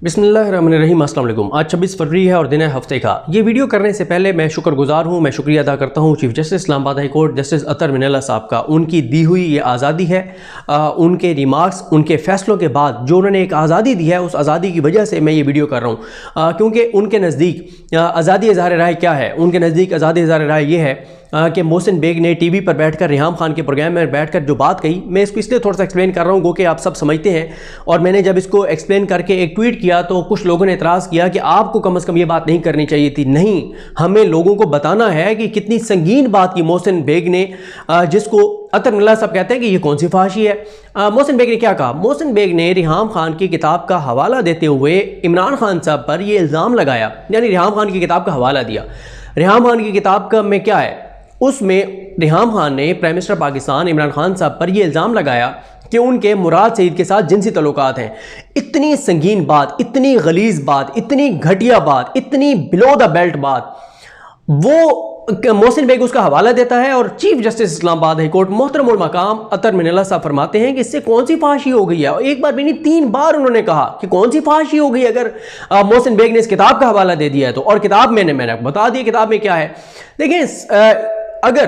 बिस्मिल्लाहिर्रहमानिर्रहीम। अस्सलाम वालेकुम। आज 26 फरवरी है और दिन है हफ्ते का। ये वीडियो करने से पहले मैं शुक्रगुजार हूँ, मैं शुक्रिया अदा करता हूँ chief justice Islamabad high court justice Athar Minallah साहब का। उनकी दी हुई ये आज़ादी है, उनके रिमार्क्स, उनके फ़ैसलों के बाद जो उन्होंने एक आज़ादी दी है, उस आज़ादी की वजह से मैं ये वीडियो कर रहा हूँ। क्योंकि उनके नज़दीक आज़ादी इज़हार राय क्या है? उनके नज़दीक आज़ादी इज़हार राय ये है कि मोहसिन बेग ने टीवी पर बैठकर रिहाम खान के प्रोग्राम में बैठकर जो बात कही, मैं इसको इसलिए थोड़ा सा एक्सप्लेन कर रहा हूँ कि आप सब समझते हैं। और मैंने जब इसको एक्सप्लेन करके एक ट्वीट किया तो कुछ लोगों ने एतराज़ किया कि आपको कम से कम ये बात नहीं करनी चाहिए थी। नहीं, हमें लोगों को बताना है कि कितनी संगीन बात की मोहसिन बेग ने, जिसको अतर मिनल्ला साहब कहते हैं कि ये कौन सी फाशी है। मोहसिन बेग ने क्या कहा? मोहसिन बेग ने रिहाम खान की किताब का हवाला देते हुए इमरान खान साहब पर यह इल्ज़ाम लगाया, यानी रिहाम खान की किताब का हवाला दिया। रिहाम खान की किताब का में क्या है? उसमें रिहाम खान ने प्राइम मिनिस्टर पाकिस्तान इमरान खान साहब पर यह इल्ज़ाम लगाया कि उनके मुराद सईद के साथ जिनसी तल्लुकात हैं। इतनी संगीन बात, इतनी गलीज़ बात, इतनी घटिया बात, इतनी बिलो द बेल्ट बात, वो मोहसिन बेग उसका हवाला देता है। और chief justice Islamabad high court मोहतरम उल मकाम अतर मिनल्ला साहब फरमाते हैं कि इससे कौन सी फाशी हो गई है। और एक बार भी नहीं, 3 बार उन्होंने कहा कि कौन सी फाशी हो गई अगर मोहसिन बेग ने इस किताब का हवाला दे दिया है तो। और किताब मैंने आपको बता दिया किताब में क्या है। देखिए, अगर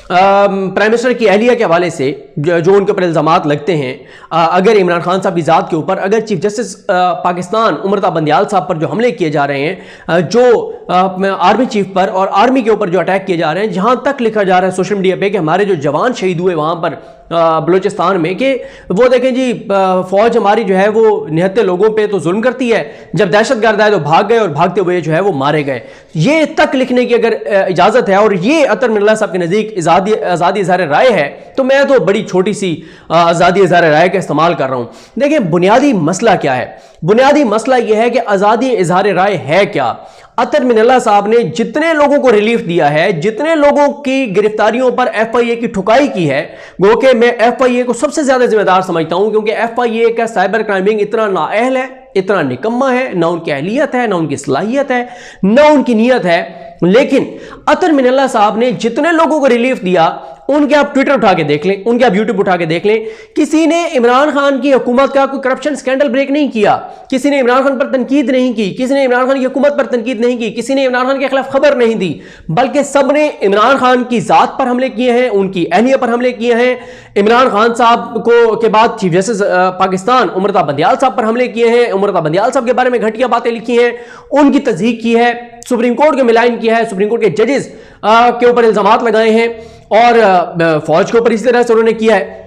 प्राइम मिनिस्टर की अहलिया के हवाले से जो उनके ऊपर इल्ज़ामात लगते हैं, अगर इमरान खान साहब की ज़ात के ऊपर, अगर चीफ जस्टिस पाकिस्तान उमरता बंदियाल साहब पर जो हमले किए जा रहे हैं, जो आर्मी चीफ पर और आर्मी के ऊपर जो अटैक किए जा रहे हैं, जहाँ तक लिखा जा रहा है सोशल मीडिया पे कि हमारे जो जवान शहीद हुए वहाँ पर बलूचिस्तान में, कि वो देखें जी फ़ौज हमारी जो है वो निहत्ते लोगों पे तो जुल्म करती है, जब दहशतगर्द आए तो भाग गए और भागते हुए जो है वो मारे गए। ये तक लिखने की अगर इजाज़त है और ये अतर मिनल्ला साहब के नज़दीक आज़ादी इज़हार राय है, तो मैं तो बड़ी छोटी सी आज़ादी इज़हार राय का इस्तेमाल कर रहा हूँ। देखिए, बुनियादी मसला क्या है? बुनियादी मसला यह है कि आज़ादी इज़हार राय है क्या। अतर मिनल्ला साहब ने जितने लोगों को रिलीफ दिया है, जितने लोगों की गिरफ्तारियों पर FIA की ठुकाई की है, गो कि मैं FIA को सबसे ज्यादा जिम्मेदार समझता हूं, क्योंकि FIA का साइबर क्राइमिंग इतना नाअहल है, इतना निकम्मा है, ना उनकी अहलियत है, ना उनकी सलाहियत है, ना उनकी नीयत है। लेकिन अतर मिनल्ला साहब ने जितने लोगों को रिलीफ दिया, उनके आप ट्विटर उठा के देख लें, उनके आप यूट्यूब उठा के देख लें, किसी ने इमरान खान की हुकूमत का कोई करप्शन स्कैंडल ब्रेक नहीं किया, किसी ने इमरान खान पर तनकीद नहीं की, किसी ने इमरान खान की हुकूमत पर तनकीद नहीं की, किसी ने इमरान खान के खिलाफ खबर नहीं दी, बल्कि सब ने इमरान खान की जात पर हमले किए हैं, उनकी अहलिया पर हमले किए हैं। इमरान खान साहब को के बाद चीफ जस्टिस पाकिस्तान उमरता बंदियाल साहब पर हमले किए हैं, उमरता बंदियाल साहब के बारे में घटिया बातें लिखी हैं, उनकी तस्दीक की है, सुप्रीम कोर्ट के मिलाइन किया है, सुप्रीम कोर्ट के जजेस के ऊपर इल्जामात लगाए हैं और फौज के ऊपर इसी तरह से उन्होंने किया है।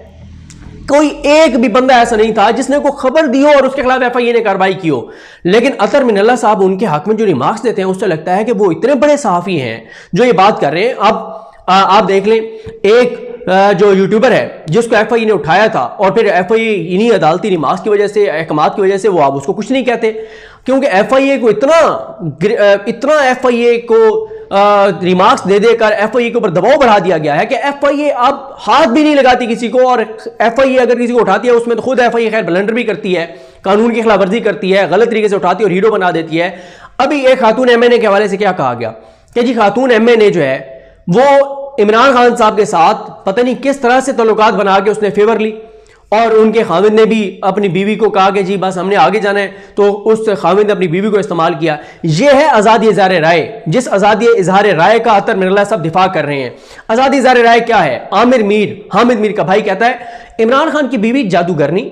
कोई एक भी बंदा ऐसा नहीं था जिसने को खबर दी हो और उसके खिलाफ FIA ने कार्रवाई की हो। लेकिन अतर मिनल्ला साहब उनके हक में जो रिमार्क्स देते हैं, उससे लगता है कि वो इतने बड़े सहाफी हैं जो ये बात कर रहे हैं। अब आप देख लें, एक जो यूट्यूबर है जिसको FIA ने उठाया था और फिर FIA इन्हीं अदालती रिमार्क्स की वजह से, अहकामात की वजह से, वो आप उसको कुछ नहीं कहते, क्योंकि FIA को इतना FIA को रिमार्क्स दे देकर FIA के ऊपर दबाव बढ़ा दिया गया है कि FIA अब हाथ भी नहीं लगाती किसी को। और FIA अगर किसी को उठाती है, उसमें तो खुद FIA खैर ब्लंडर भी करती है, कानून की खिलाफ वर्जी करती है, गलत तरीके से उठाती है और हीरो बना देती है। अभी एक खातून MNA के हवाले से क्या कहा गया कि जी खातून MNA जो है वो इमरान खान साहब के साथ पता नहीं किस तरह से तल्लुकात बना के उसने फेवर ली, और उनके खाविंद ने भी अपनी बीवी को कहा कि जी बस हमने आगे जाना है, तो उस खाविंद ने अपनी बीवी को इस्तेमाल किया। यह है आज़ादी इज़हार राय, जिस आज़ादी इज़हार राय का अतर मिनल्ला साहब दिफा कर रहे हैं। आज़ादी इज़हार राय क्या है? हामिद मीर का भाई कहता है इमरान खान की बीवी जादूगरनी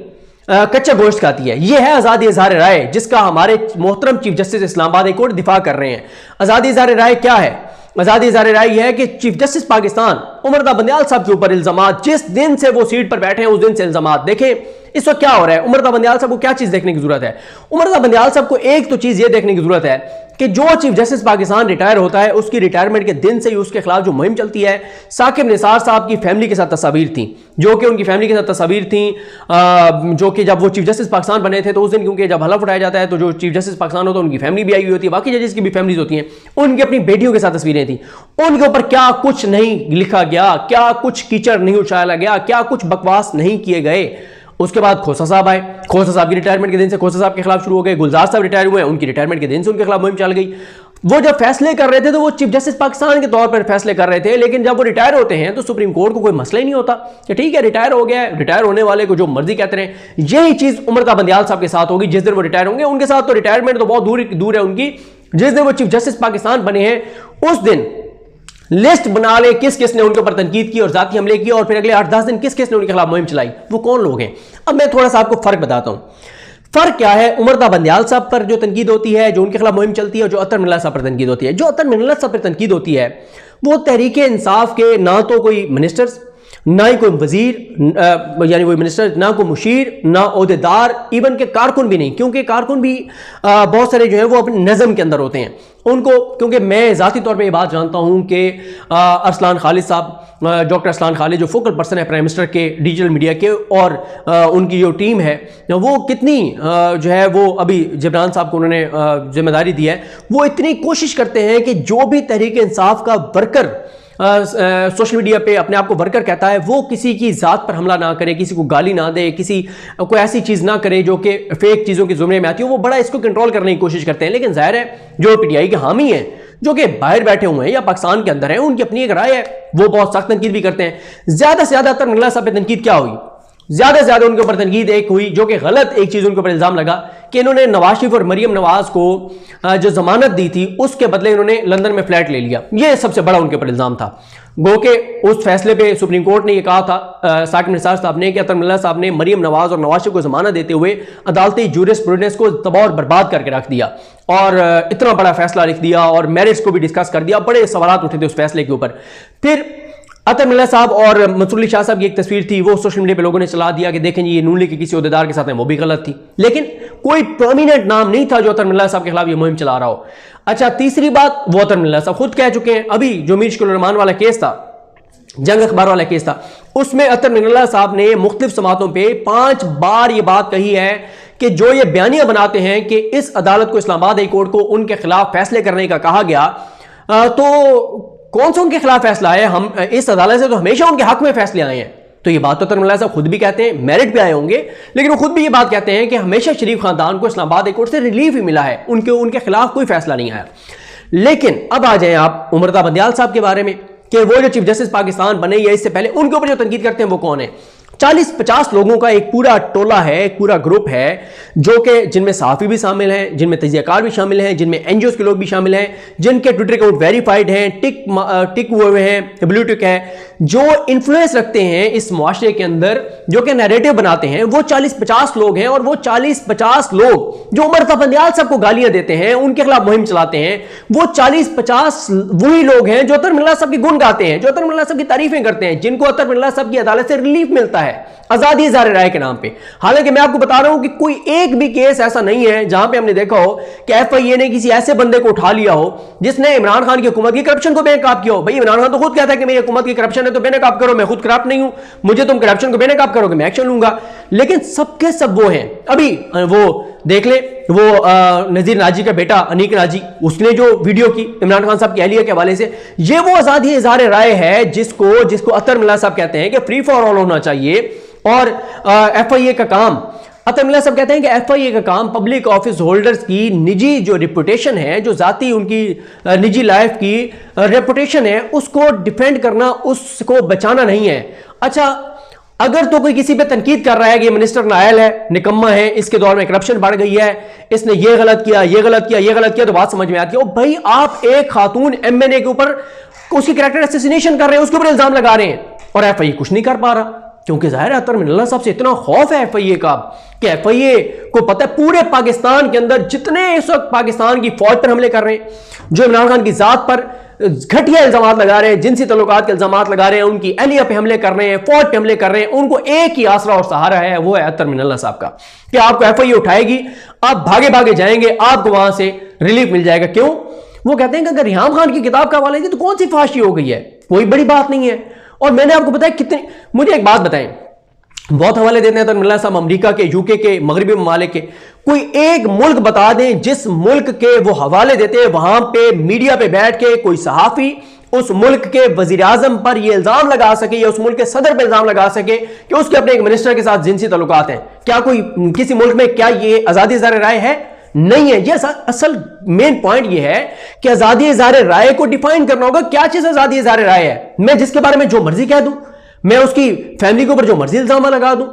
कच्चा गोश्त खाती है। यह है आज़ादी इज़हार राय, जिसका हमारे मोहतरम chief justice Islamabad high court दिफा कर रहे हैं। आज़ादी इज़हार राय क्या है? आज़ादी इज़हार राय यह है कि चीफ जस्टिस पाकिस्तान उमरता बंदियाल साहब के ऊपर इल्जामात, जिस दिन से वो सीट पर बैठे हैं उस दिन से इल्जामात। देखें इस वक्त क्या हो रहा है, उमरता बंदियाल साहब को क्या चीज देखने की जरूरत है? उमरता बंदियाल साहब को एक तो चीज ये देखने की जरूरत है कि जो चीफ जस्टिस पाकिस्तान रिटायर होता है, उसकी रिटायरमेंट के दिन से ही उसके खिलाफ जो मुहिम चलती है, साकिब निसार साहब की फैमिली के साथ तस्वीर थी, जो कि उनकी फैमिली के साथ तस्वीर थी, जो कि जब वो चीफ जस्टिस पाकिस्तान बने थे तो उस दिन, क्योंकि जब हलफ उठाया जाता है तो जो चीफ जस्टिस पाकिस्तान होता है उनकी फैमिली भी आई हुई होती है, बाकी जजेस की भी फैमिलीज होती हैं, उनकी अपनी बेटियों के साथ तस्वीरें थी। उनके ऊपर क्या कुछ नहीं लिखा गया, क्या कुछ कीचड़ नहीं उछाला गया, क्या कुछ बकवास नहीं किए गए। उसके बाद खोसा साहब आए, खोसा साहब की रिटायरमेंट के दिन से खोसा साहब के खिलाफ शुरू हो गए। गुलजार साहब रिटायर हुए, उनकी रिटायरमेंट के दिन से उनके खिलाफ मुहिम चल गई। वो जब फैसले कर रहे थे तो वो चीफ जस्टिस पाकिस्तान के तौर पर फैसले कर रहे थे, लेकिन जब वो रिटायर होते हैं तो सुप्रीम कोर्ट को कोई मसला ही नहीं होता कि ठीक है रिटायर हो गया है, रिटायर होने वाले को जो मर्जी कहते रहे। यही चीज उमर बंदियाल साहब के साथ होगी जिस दिन वो रिटायर होंगे। उनके साथ तो रिटायरमेंट तो बहुत दूर है उनकी। जिस दिन वो चीफ जस्टिस पाकिस्तान बने हैं उस दिन लिस्ट बना ले किस किस ने उनके ऊपर तनकीद की और जाती हमले किए, और फिर अगले 8-10 दिन किस किस ने उनके खिलाफ मुहिम चलाई, वो कौन लोग हैं। अब मैं थोड़ा सा आपको फर्क बताता हूं। फर्क क्या है, उमर बंदियाल साहब पर जो तनकीद होती है, जो उनके खिलाफ मुहिम चलती है, और जो अतर मिनल्ला साहब पर तनकीद होती है। जो अतर मिनल्ला साहब पर तनकीद होती है वो तहरीक इंसाफ के ना तो कोई मिनिस्टर्स, ना ही कोई वजीर यानी कोई मिनिस्टर, ना कोई मुशीर, ना ओहदेदार, इवन के कारकुन भी नहीं, क्योंकि कारकुन भी बहुत सारे जो है वो अपने नज़म के अंदर होते हैं उनको। क्योंकि मैं ज़ाती तौर पे ये बात जानता हूँ कि अरसलान खालिद साहब, डॉक्टर अरसलान खालिद जो फोकल पर्सन है प्राइम मिनिस्टर के डिजिटल मीडिया के, और उनकी जो टीम है वो कितनी जो है वो अभी जिब्रान साहब को उन्होंने जिम्मेदारी दी है, वो इतनी कोशिश करते हैं कि जो भी तहरीक इंसाफ का वर्कर सोशल मीडिया पे अपने आप को वर्कर कहता है वो किसी की जात पर हमला ना करे, किसी को गाली ना दे, किसी कोई ऐसी चीज ना करे जो कि फेक चीजों के जुमरे में आती हो। वो बड़ा इसको कंट्रोल करने की कोशिश करते हैं। लेकिन जाहिर है जो पीटीआई के हामी हैं, जो कि बाहर बैठे हुए हैं या पाकिस्तान के अंदर हैं, उनकी अपनी एक राय है, वो बहुत सख्त तनकीद भी करते हैं। ज्यादा से ज्यादा अतर मिनल्ला साहब पे तनकीद क्या हुई, ज्यादा से ज्यादा उनके ऊपर तनकीद एक हुई जो कि गलत एक चीज उनके ऊपर इल्जाम लगा कि इन्होंने नवाज शरीफ और मरियम नवाज को जो जमानत दी थी उसके बदले इन्होंने लंदन में फ्लैट ले लिया। यह सबसे बड़ा उनके ऊपर इल्जाम था। गो के उस फैसले पे सुप्रीम कोर्ट ने यह कहा था साकिब निसार साहब ने कि अतर मिनल्ला साहब ने मरियम नवाज और नवाज शरीफ को जमानत देते हुए अदालती जूरिस्प्रूडेंस को तबाह और बर्बाद करके रख दिया, और इतना बड़ा फैसला लिख दिया और मेरिट्स को भी डिस्कस कर दिया। बड़े सवाल उठे थे उस फैसले के ऊपर। फिर अतर मिनल्ला साहब और मंसूर अली शाह साहब की एक तस्वीर थी, वो सोशल मीडिया पे लोगों ने चला दिया कि देखें जी ये नून लीग के किसी ओहदेदार के साथ है, वो भी गलत थी। लेकिन कोई प्रोमिनेंट नाम नहीं था जो अतर मिनल्ला साहब के खिलाफ ये मुहिम चला रहा हो। अच्छा, तीसरी बात, वो अतर मिनल्ला साहब खुद कह चुके हैं, अभी जो मीर शकील रहमान वाला केस था, जंग अखबार वाला केस था, उसमें अतर मिनल्ला साहब ने मुख्तलिफ समातों पर 5 बार ये बात कही है कि जो ये बयानियां बनाते हैं कि इस अदालत को, इस्लामाबाद हाई कोर्ट को उनके खिलाफ फैसले करने का कहा गया, तो कौन सा उनके खिलाफ फैसला आया, हम इस अदालत से तो हमेशा उनके हक में फैसले आए हैं। तो ये बात तो अतर मिनल्ला साहब खुद भी कहते हैं, मेरिट पे आए होंगे, लेकिन वो खुद भी ये बात कहते हैं कि हमेशा शरीफ खानदान को इस्लामाबाद हाई कोर्ट से रिलीफ ही मिला है, उनके खिलाफ कोई फैसला नहीं आया। लेकिन अब आ जाए आप उमर बंदियाल साहब के बारे में कि वो जो चीफ जस्टिस पाकिस्तान बने या इससे पहले उनके ऊपर जो तनकीद करते हैं वो कौन है। 40-50 लोगों का एक पूरा टोला है, एक पूरा ग्रुप है, जो कि जिनमें सहाफ़ी भी शामिल हैं, जिनमें तजियाकार भी शामिल हैं, जिनमें एनजीओ के लोग भी शामिल हैं, जिनके ट्विटर अकाउंट वेरीफाइड हैं, टिक हुए हैं, ब्लू टिक है, जो इन्फ्लुएंस रखते हैं इस मुआशरे के अंदर, जो कि नैरेटिव बनाते हैं, वो 40-50 लोग हैं। और वो 40-50 लोग जो उमर बंदियाल साहब को गालियां देते हैं, उनके खिलाफ मुहिम चलाते हैं, वो 40-50 वही लोग हैं जो अतर मिनल्ला साहब की गुण गाते हैं, जो अतर मिनल्ला साहब की तारीफें करते हैं, जिनको अतर मिनल्ला साहब की अदालत से रिलीफ मिलता है आजादी इज़हार राय के नाम पे। हालांकि मैं आपको बता रहा हूं कि कोई एक भी केस ऐसा नहीं है जहां पे हमने देखा हो कि एफआईए ने किसी ऐसे बंदे को उठा लिया हो जिसने इमरान खान की हुकूमत की करप्शन को बेनकाब किया हो। भाई इमरान खान तो खुद कहता है कि मेरी हुकूमत की करप्शन है तो बेनकाब करो, मैं खुद करप्ट नहीं हूं, मुझे तुम करप्शन को बेनकाब करोगे मैं एक्शन लूंगा। लेकिन सबके सब वो हैं। अभी वो देख ले, वो नजीर नाजी का बेटा अनीक नाजी, उसने जो वीडियो की इमरान खान साहब की अहलिया के हवाले से, ये वो आजादी इज़हार राय है जिसको अतर मिनल्ला साहब कहते हैं कि फ्री फॉर ऑल होना चाहिए। और एफआईए का काम, अतर मिनल्ला साहब कहते हैं कि एफआईए का काम पब्लिक ऑफिस होल्डर्स की निजी जो रिपुटेशन है, जो जाती उनकी निजी लाइफ की रेपुटेशन है, उसको डिफेंड करना, उसको बचाना नहीं है। अच्छा, अगर तो कोई किसी पे तनकीद कर रहा है कि ये मिनिस्टर नायल है, निकम्मा है, इसके दौर में करप्शन बढ़ गई है, इसने ये गलत किया, ये गलत किया, ये गलत किया, तो बात समझ में आती है। ओ भाई, आप एक खातून एमएनए के ऊपर उसकी कैरेक्टर असैसिनेशन कर रहे हैं, उसके ऊपर इल्जाम लगा रहे हैं, और एफआईए कुछ नहीं कर पा रहा, क्योंकि जाहिर है अतर मिनल्ला साहब से इतना खौफ है एफआईए का कि एफआईए को पता है पूरे पाकिस्तान के अंदर जितने इस वक्त पाकिस्तान की फौज पर हमले कर रहे हैं, जो इमरान खान की जात पर घटिया इल्जाम लगा रहे हैं, जिनसी तल्लुकात के इल्जाम लगा रहे हैं, उनकी एहलिया पे हमले कर रहे हैं, फौज पे हमले कर रहे हैं, उनको एक ही आसरा और सहारा है, वो है अतर मिनल्ला साहब का कि आपको एफआईए उठाएगी, आप भागे भागे जाएंगे, आपको वहां से रिलीफ मिल जाएगा। क्यों? वो कहते हैं कि अगर रिहाम खान की किताब का हवाला है तो कौन सी फांसी हो गई है, कोई बड़ी बात नहीं है। और मैंने आपको बताया कितने, मुझे एक बात बताएं, बहुत हवाले देते हैं अतर मिनल्ला साहब अमेरिका के, यूके के, मगरबी ममालिक के, कोई एक मुल्क बता दें जिस मुल्क के वो हवाले देते हैं वहां पे मीडिया पे बैठ के कोई सहाफी उस मुल्क के वजीर आजम पर यह इल्जाम लगा सके या उस मुल्क के सदर पर इल्जाम लगा सके कि उसके अपने एक मिनिस्टर के साथ जिनसी तल्लुकात हैं। क्या कोई किसी मुल्क में क्या ये आजादी इज़हार राय है? नहीं है। ये असल मेन पॉइंट ये है कि आजादी इज़हार राय को डिफाइन करना होगा। क्या चीज आजादी इज़हार राय है? मैं जिसके बारे में जो मर्जी कह दूं, मैं उसकी फैमिली के ऊपर जो मर्जी इल्जाम लगा दूं,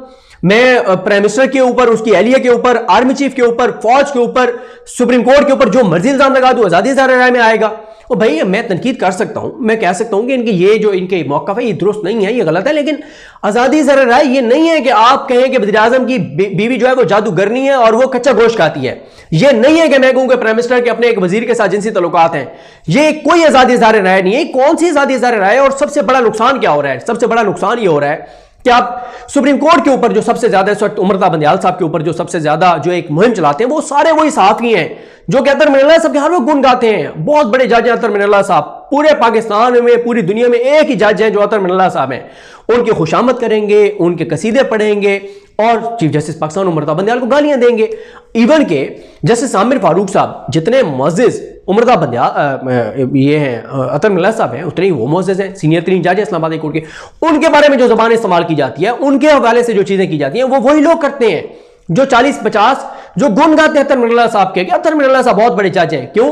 मैं प्राइम मिनिस्टर के ऊपर, उसकी एहलिया के ऊपर, आर्मी चीफ के ऊपर, फौज के ऊपर, सुप्रीम कोर्ट के ऊपर जो मर्जी इल्जाम लगा दूं, आजादी इज़हार राय में आएगा। और भाई मैं तनकीद कर सकता हूं, मैं कह सकता हूं कि इनके ये जो इनके मौक़िफ़ है ये दुरुस्त नहीं है, ये गलत है, लेकिन आजादी इज़हार राय ये नहीं है कि आप कहें कि वज़ीर आज़म की बीवी जो है वो जादूगरनी है और वो कच्चा गोश्त खाती है। ये नहीं है कि मैं कहूं कि प्राइम मिनिस्टर के अपने एक वजीर के साथ जिनसी तल्लुकात हैं। ये कोई आजादी इज़हार राय नहीं है। कौन सी आजादी इज़हार राय है? और सबसे बड़ा नुकसान क्या हो रहा है? सबसे बड़ा नुकसान ये हो रहा है कि आप सुप्रीम कोर्ट के ऊपर जो सबसे ज्यादा इस वक्त उमरता बंदियाल साहब के ऊपर जो सबसे ज्यादा जो एक मुहिम चलाते हैं, वो सारे वही सहाफ़ी हैं जो कि अतर मिनल्ला साहब के हर वक्त गुण गाते हैं। बहुत बड़े जज हैं अतर मिनल्ला साहब, पूरे पाकिस्तान में, पूरी दुनिया में एक ही जज हैं जो अतर मिनल्ला साहब हैं। उनकी खुशामद करेंगे, उनके कसीदे पढ़ेंगे और चीफ जस्टिस पाकिस्तान उमरता बंदियाल को गालियां देंगे। इवन के जस्टिस आमिर फारूक साहब जितने मुअज़्ज़िज़ उमरता बंदियाल ये हैं अतर मिनल्ला साहब हैं, उतने ही वो मुअज़्ज़िज़ हैं, सीनियर तरीन जज हैं इस्लामाबाद हाई कोर्ट के। उनके बारे में जो ज़बान इस्तेमाल की जाती है, उनके हवाले से जो चीज़ें की जाती हैं, वो वही लोग करते हैं जो 40-50 जो गुण गाते हैं अतर मिनल्ला साहब के कि अतर मिनल्ला साहब बहुत बड़े जज हैं। क्यों?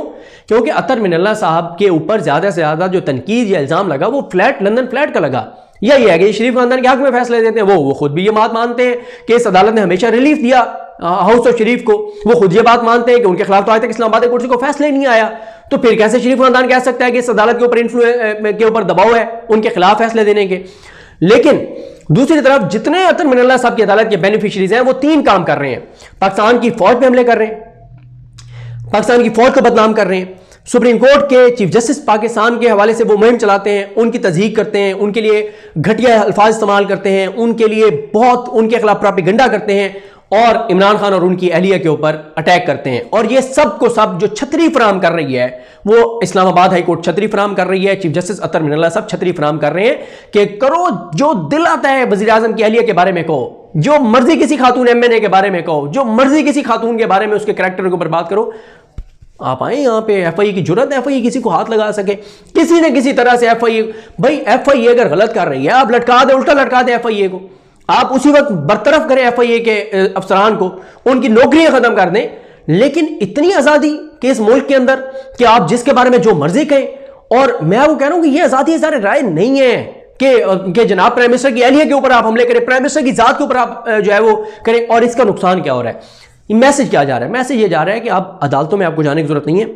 क्योंकि अतर मिनल्ला साहब के ऊपर ज्यादा से ज्यादा जो तनकीद या इल्जाम लगा वो लंदन फ्लैट का लगा। यही है कि शरीफ खानदान के हक में फैसले देते हैं। वो खुद भी ये बात मानते हैं कि इस अदालत ने हमेशा रिलीफ दिया हाउस ऑफ शरीफ को। वो खुद ये बात मानते हैं कि उनके खिलाफ तो आज तक इस्लामाबाद कोर्ट से कोई फैसला नहीं आया। तो फिर कैसे शरीफ खानदान कह सकता है कि इस अदालत के ऊपर इन्फ्लुएंस के ऊपर दबाव है उनके खिलाफ फैसले देने के? लेकिन दूसरी तरफ जितने अतर मिनल्ला साहब की अदालत के बेनिफिशरीज हैं, वो 3 काम कर रहे हैं। पाकिस्तान की फौज पे हमले कर रहे हैं, पाकिस्तान की फौज को बदनाम कर रहे हैं, सुप्रीम कोर्ट के चीफ जस्टिस पाकिस्तान के हवाले से वो मुहिम चलाते हैं, उनकी तज़हीक करते हैं, उनके लिए घटिया अल्फाज इस्तेमाल करते हैं, उनके लिए बहुत उनके खिलाफ प्रोपेगेंडा करते हैं और इमरान खान और उनकी एहलिया के ऊपर अटैक करते हैं। और ये सब को सब जो छतरी फराम कर रही है वो इस्लामाबाद हाई कोर्ट छतरी फराम कर रही है, चीफ जस्टिस अतर मिनल्ला साहब छतरी फराम कर रहे हैं कि करो जो दिल आता है वज़ीर आज़म की एहलिया के बारे में कहो, जो मर्जी किसी खातून MNA के बारे में कहो, जो मर्जी किसी खातून के बारे में उसके करैक्टर को बर्बाद करो। आप आए यहाँ पे, FIA की जरूरत है FIA किसी को हाथ लगा सके किसी न किसी तरह से। FIA भाई FIA अगर गलत कर रही है आप लटका दे, उल्टा लटका दे FIA को, आप उसी वक्त बरतरफ करें FIA के अफसरान को, उनकी नौकरियां खत्म कर दें। लेकिन इतनी आजादी के इस मुल्क के अंदर कि आप जिसके बारे में जो मर्जी कहें। और मैं वो कह रहा हूं कि ये आजादी इज़हार राय नहीं है कि जनाब प्राइम मिनिस्टर की एहलिया के ऊपर आप हमले करें, प्राइम मिनिस्टर की जात के ऊपर आप जो है वो करें। और इसका नुकसान क्या हो रहा है? मैसेज क्या जा रहा है? मैसेज ये जा रहा है कि आप अदालतों में आपको जाने की जरूरत नहीं है।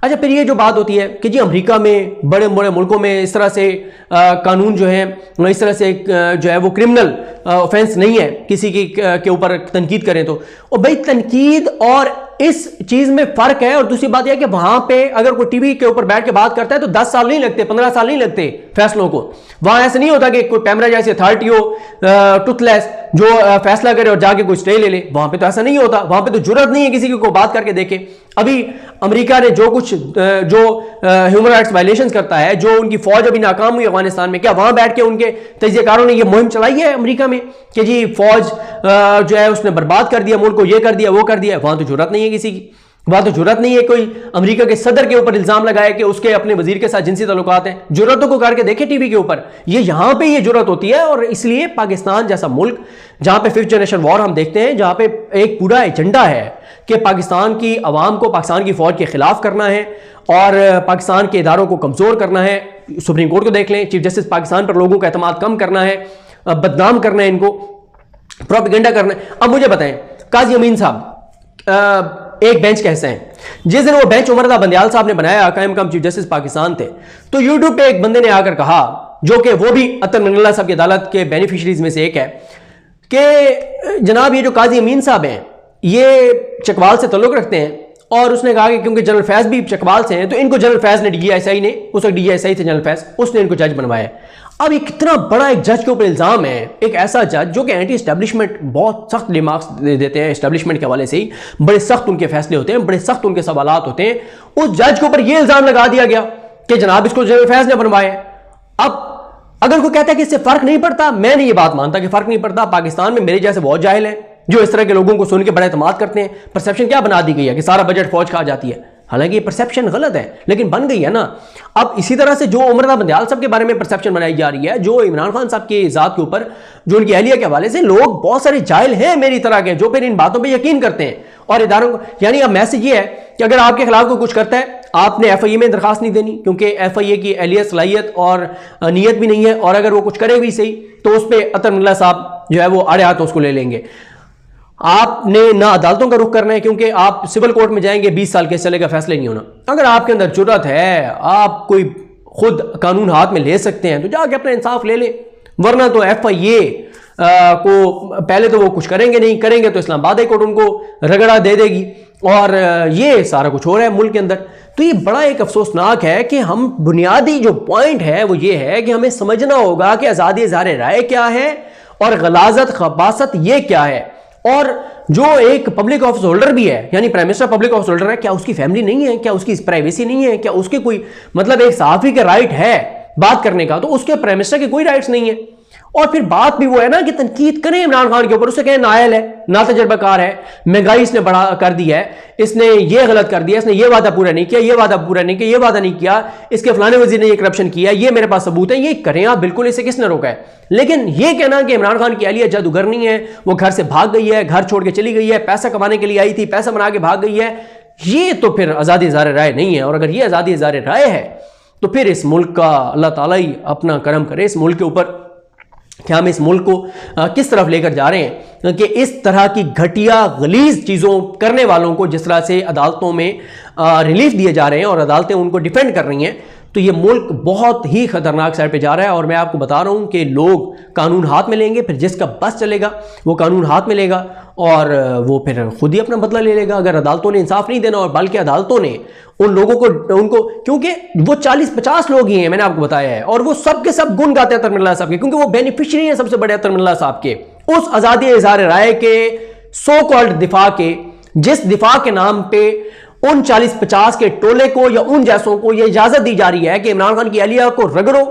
अच्छा, फिर ये जो बात होती है कि जी अमेरिका में, बड़े बड़े मुल्कों में इस तरह से कानून जो है इस तरह से जो है वो क्रिमिनल ऑफेंस नहीं है किसी के ऊपर तनकीद करें तो। और भाई तनकीद और इस चीज में फर्क है। और दूसरी बात यह कि वहां पे अगर कोई टीवी के ऊपर बैठ के बात करता है तो 10 साल नहीं लगते, 15 साल नहीं लगते फैसलों को। वहां ऐसे नहीं होता कि कोई पैमरा जैसी अथॉरिटी हो टूथलेस जो फैसला करे और जाके कोई स्टे ले ले। वहां पे तो ऐसा नहीं होता, वहां पे तो जरूरत नहीं है किसी की को बात करके देखे। अभी अमेरिका ने जो कुछ जो ह्यूमन राइट्स वायलेशंस करता है, जो उनकी फौज अभी नाकाम हुई अफगानिस्तान में, क्या वहां बैठ के उनके तजियाकारों ने ये मुहिम चलाई है अमेरिका में कि जी फौज जो है उसने बर्बाद कर दिया मुल्क को, ये कर दिया वो कर दिया? वहां तो जरूरत नहीं है किसी की। वहां तो जरूरत नहीं है कोई अमेरिका के सदर के ऊपर इल्जाम लगाए कि उसके अपने वजीर के साथ जिनसी ताल्लुकात हैं। जरूरतों को करके देखे टीवी के ऊपर, ये यहां पे ये जरूरत होती है। और इसलिए पाकिस्तान जैसा मुल्क जहां पे 5th जनरेशन वॉर हम देखते हैं, जहां पे एक पूरा एजेंडा है कि पाकिस्तान की आवाम को पाकिस्तान की फौज के खिलाफ करना है और पाकिस्तान के इदारों को कमजोर करना है। सुप्रीम कोर्ट को देख लें, चीफ जस्टिस पाकिस्तान पर लोगों का एतमाद कम करना है, बदनाम करना है, इनको प्रोपेगेंडा करना है। अब मुझे बताएं, काजी अमीन साहब एक बेंच कैसे हैं? जिस दिन वो बेंच उमरता बंदियाल साहब ने बनाया, कायम मकाम चीफ जस्टिस पाकिस्तान थे, तो यूट्यूब पे एक बंदे ने आकर कहा, जो कि वो भी अतर मिनल्ला साहब की अदालत के बेनिफिशरीज में से एक है, कि जनाब ये जो काजी अमीन साहब हैं ये चकवाल से तल्लुक रखते हैं। और उसने कहा कि क्योंकि जनरल फैज भी चकवाल से हैं तो इनको जनरल फैज ने DISI ने, उस वक्त DISI थे जनरल फैज, उसने इनको जज बनवाया। अब ये कितना बड़ा एक जज के ऊपर इल्जाम है, एक ऐसा जज जो कि एंटी एस्टेब्लिशमेंट बहुत सख्त रिमार्क्स देते हैं, एस्टेब्लिशमेंट के हवाले से ही बड़े सख्त उनके फैसले होते हैं, बड़े सख्त उनके सवालात होते हैं। उस जज के ऊपर यह इल्जाम लगा दिया गया कि जनाब इसको जनरल फैज ने बनवाया। अब अगर कोई कहता है कि इससे फर्क नहीं पड़ता, मैं नहीं ये बात मानता कि फर्क नहीं पड़ता। पाकिस्तान में मेरे जैसे बहुत जाहिल हैं जो इस तरह के लोगों को सुन के बड़ा एतमाद करते हैं। परसेप्शन क्या बना दी गई है कि सारा बजट फौज खा जाती है। हालांकि ये परसेप्शन गलत है लेकिन बन गई है ना। अब इसी तरह से जो उमर बंदयाल साहब के बारे में परसेप्शन बनाई जा रही है, जो इमरान खान साहब की ज़ात के ऊपर, जो उनकी अहलिया के हवाले से लोग बहुत सारे जाहिल हैं मेरी तरह के जो फिर इन बातों पर यकीन करते हैं और इदारों को, यानी अब मैसेज ये है कि अगर आपके खिलाफ कोई कुछ करता है आपने FIA में दरखास्त नहीं देनी, क्योंकि FIA की अहलियत, सलाहियत और नीयत भी नहीं है, और अगर वो कुछ करे भी सही तो उस पर अतर मिनल्ला साहब जो है वो अड़े हाथ उसको ले लेंगे। आपने ना अदालतों का रुख करना है, क्योंकि आप सिविल कोर्ट में जाएंगे 20 साल केस चलेगा, फैसले नहीं होना। अगर आपके अंदर जुर्रत है, आप कोई खुद कानून हाथ में ले सकते हैं तो जाके अपना इंसाफ ले ले, वरना तो FIA को पहले तो वो कुछ करेंगे नहीं, करेंगे तो इस्लामाबाद हाई कोर्ट उनको रगड़ा दे देगी, और ये सारा कुछ हो रहा है मुल्क के अंदर। तो ये बड़ा एक अफसोसनाक है कि हम, बुनियादी जो पॉइंट है वो ये है कि हमें समझना होगा कि आज़ादी इज़हार राय क्या है और गलाजत खबासत ये क्या है। और जो एक पब्लिक ऑफिस होल्डर भी है, यानी prime minister public office holder है, क्या उसकी फैमिली नहीं है, क्या उसकी प्राइवेसी नहीं है, क्या उसके कोई मतलब एक सहाफ़ी का राइट है बात करने का, तो उसके प्राइम मिनिस्टर के कोई राइट्स नहीं है। और फिर बात भी वो है ना कि तनकीद करें इमरान खान के ऊपर, उसे कहें नायल है, ना तजर्बाकार है, महंगाई इसने बढ़ा कर दी है, इसने ये गलत कर दिया, इसने ये वादा पूरा नहीं किया, ये वादा पूरा नहीं किया, ये वादा नहीं किया, इसके फलाने वजीर ने ये करप्शन किया, ये मेरे पास सबूत है, ये करें आप बिल्कुल, इसे किसने रोका है। लेकिन ये कहना कि इमरान खान की अहलिया जादूगर नहीं है, वो घर से भाग गई है, घर छोड़ के चली गई है, पैसा कमाने के लिए आई थी, पैसा बना के भाग गई है, ये तो फिर आज़ादी इज़हार राय नहीं है। और अगर ये आज़ादी इज़हार राय है तो फिर इस मुल्क का अल्लाह ताला ही अपना करम करे इस मुल्क के ऊपर, कि हम इस मुल्क को किस तरफ लेकर जा रहे हैं, कि इस तरह की घटिया गलीज चीज़ों करने वालों को जिस तरह से अदालतों में रिलीफ दिए जा रहे हैं और अदालतें उनको डिफेंड कर रही हैं, तो ये मुल्क बहुत ही खतरनाक साइड पे जा रहा है। और मैं आपको बता रहा हूँ कि लोग कानून हाथ में लेंगे, फिर जिसका बस चलेगा वो कानून हाथ में लेगा और वो फिर खुद ही अपना बदला ले लेगा। अगर अदालतों ने इंसाफ नहीं देना, और बल्कि अदालतों ने उन लोगों को उनको, क्योंकि वो 40-50 लोग ही हैं मैंने आपको बताया है, और वो सब के सब गुण गाते हैं अतर मिनल्ला साहब के, क्योंकि वो बेनिफिशियरी हैं सबसे बड़े अतर मिनल्ला साहब के, उस आज़ादी इज़हार राय के सो कॉल्ड दिफा के, जिस दिफा के नाम पे उन 40-50 के टोले को या उन जैसों को यह इजाजत दी जा रही है कि इमरान खान की अहलिया को रगड़ो,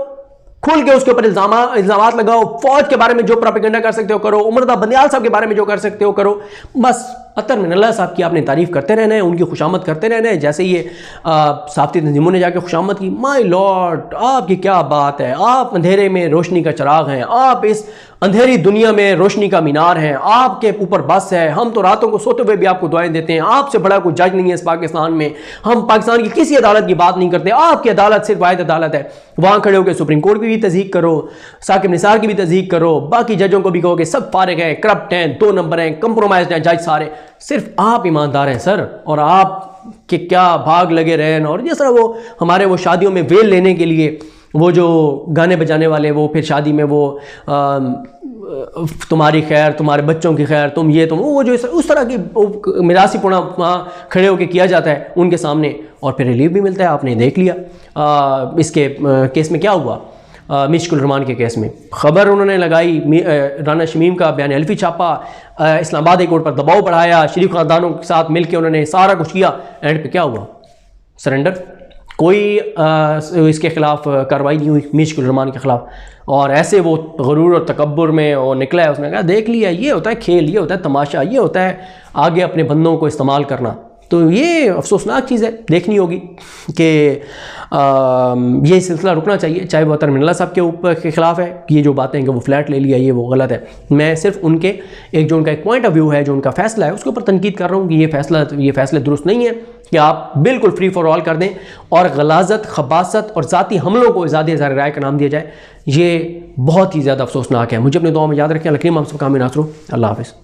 खुल के उसके ऊपर इल्जामात लगाओ, फौज के बारे में जो प्रोपेगेंडा कर सकते हो करो, उमर बंदयाल साहब के बारे में जो कर सकते हो करो, बस अतर मिनल्ला साहब की आपने तारीफ करते रहना है, उनकी खुशामद करते रहना है। जैसे ये साफ्ती तंजीमों ने जाके खुशामद की, माय लॉर्ड आपकी क्या बात है, आप अंधेरे में रोशनी का चिराग हैं, आप इस अंधेरी दुनिया में रोशनी का मीनार हैं, आपके ऊपर बस है, हम तो रातों को सोते हुए भी आपको दुआएं देते हैं, आपसे बड़ा कोई जज नहीं है इस पाकिस्तान में, हम पाकिस्तान की किसी अदालत की बात नहीं करते, आपकी अदालत सिर्फ वाहिद अदालत है। वहाँ खड़े होकर सुप्रीम कोर्ट की भी तस्दीक करो, साकिब निसार की भी तस्दीक करो, बाकी जजों को भी कहो कि सब फारिग हैं, करप्ट हैं, 2 नंबर हैं, कंप्रोमाइज हैं जज सारे, सिर्फ आप ईमानदार हैं सर, और आप के क्या भाग लगे रहे। और जिस तरह वो हमारे वो शादियों में वेल लेने के लिए वो जो गाने बजाने वाले, वो फिर शादी में वो तुम्हारी खैर, तुम्हारे बच्चों की खैर, तुम ये तुम वो, जो उस तरह की मिरासी पुणा वहाँ खड़े होकर किया जाता है उनके सामने, और फिर रिलीफ भी मिलता है। आपने देख लिया इसके केस में क्या हुआ, मिश्कुल रहमान के केस में खबर उन्होंने लगाई, राना शमीम का बयान हल्फी छापा, इस्लामाबाद हाई कोर्ट पर दबाव बढ़ाया, शरीफ खानदानों के साथ मिलकर उन्होंने सारा कुछ किया, एंड पे क्या हुआ, सरेंडर। कोई इसके खिलाफ कार्रवाई नहीं हुई मिश्कुल रहमान के खिलाफ, और ऐसे वो गरूर और तकब्बुर में वो निकला है, उसने कहा देख लिया, ये होता है खेल, ये होता है तमाशा, ये होता है आगे अपने बंदों को इस्तेमाल करना। तो ये अफसोसनाक चीज़ है, देखनी होगी कि ये सिलसिला रुकना चाहिए, चाहे वो अतर मिनल्ला साहब के ऊपर के खिलाफ है, ये जो बातें हैं कि वो फ्लैट ले लिया, ये वो गलत है। मैं सिर्फ उनके जो उनका एक पॉइंट ऑफ व्यू है, जो उनका फैसला है, उसके ऊपर तनकीद कर रहा हूँ कि ये फैसले दुरुस्त नहीं है कि आप बिल्कुल फ्री फॉर ऑल कर दें और गलाजत, खबासत और ज़ाती हमलों को आज़ादी इज़हार राय का नाम दिया जाए। ये बहुत ही ज़्यादा अफसोसनाक है। मुझे अपने दुआ में याद रखें। अल्लाह करीम आप सब कामिल नासर हो। अल्लाह हाफ़िज़।